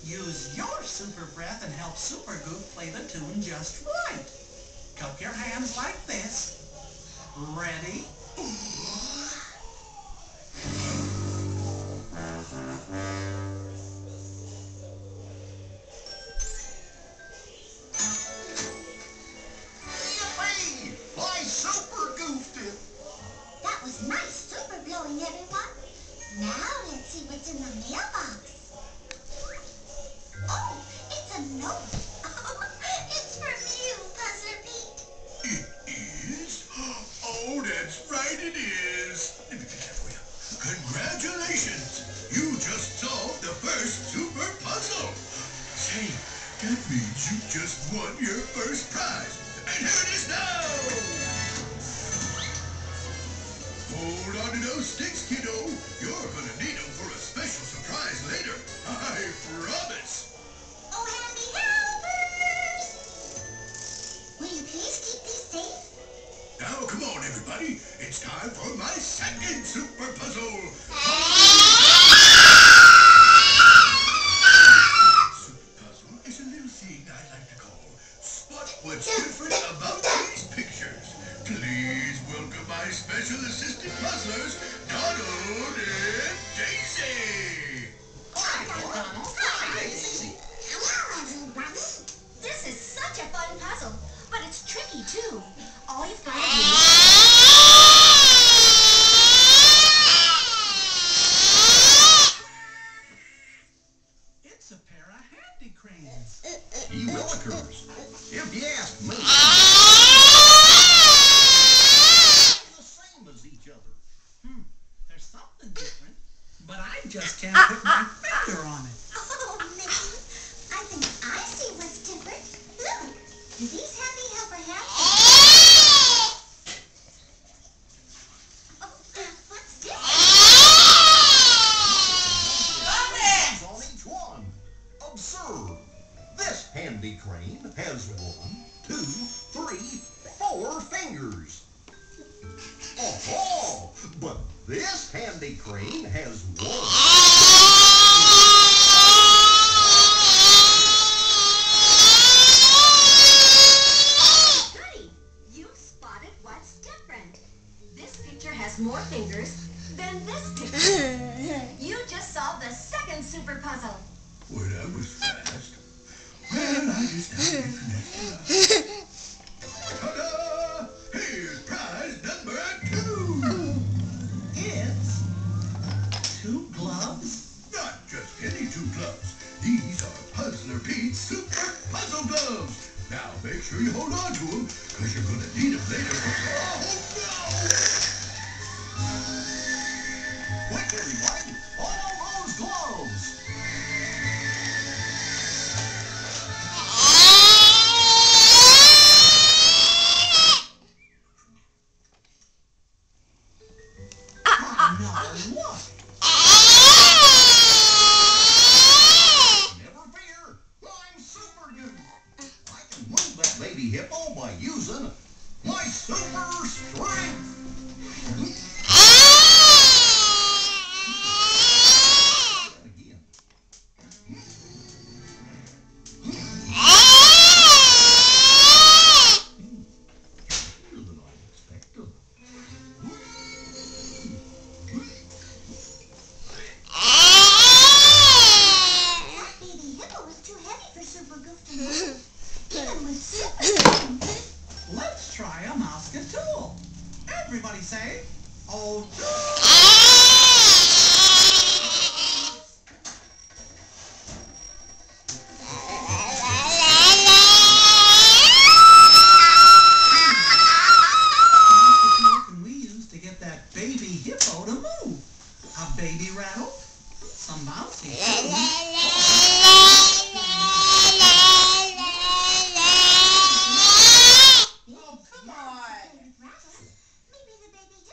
Use your super breath and help Super Goof play the tune just right. Cup your hands like this. Ready? Yippee! I super goofed it! That was nice super blowing, everyone. Now let's see what's in the mailbox. Oh, it's a note. It's from you, Puzzler Pete. It is? Oh, that's right, it is. Let me pick that for you. Congratulations! You just solved the first super puzzle. Say, that means you just won your first prize. And here it is now! Hold on to those sticks, kiddo. You're gonna need them for a special surprise later. I promise. Oh, handy helpers! Will you please keep these safe? Now, come on, everybody. It's time for my second super puzzle. Super puzzle is a little thing I like to call Spot What's Different About These Pictures. Please welcome my special assistant puzzlers, Donald and Daisy. Hi, Donald. Hi, Daisy. Hello, everybody. This is such a fun puzzle, but it's tricky too. All you've got to do It's a pair of handy cranes. Ye Willikers, if you ask me, the same as each other. There's something different, but I just can't put my finger on it. Oh, Mickey, I think I see what's different. Look, do these handy helper hats? Oh, what's this? On each one. Observe. This handy crane has 1, 2, 3, 4 fingers. Oh, but this handy crane has 1. Goody! You spotted what's different. This picture has more fingers than this picture. You just solved the second super puzzle. Well, that was fast. Well, I just have to connect. Ta-da! Here's prize number 2. It's 2 gloves. Not just any 2 gloves. These are Puzzler Pete's Super Puzzle Gloves. Now, make sure you hold on to them, because you're going to need them later. Oh, no! Quick, everybody! All those gloves! No, what? Never fear, I'm super good. I can move that baby hippo by using my super strength. Again. Better than I expected. That baby hippo was too heavy for Super Goof to move. Even with super strength. Let's try a Mousketool. Everybody say, oh, what can we use to get that baby hippo to move? A baby rattle? Some mousy food?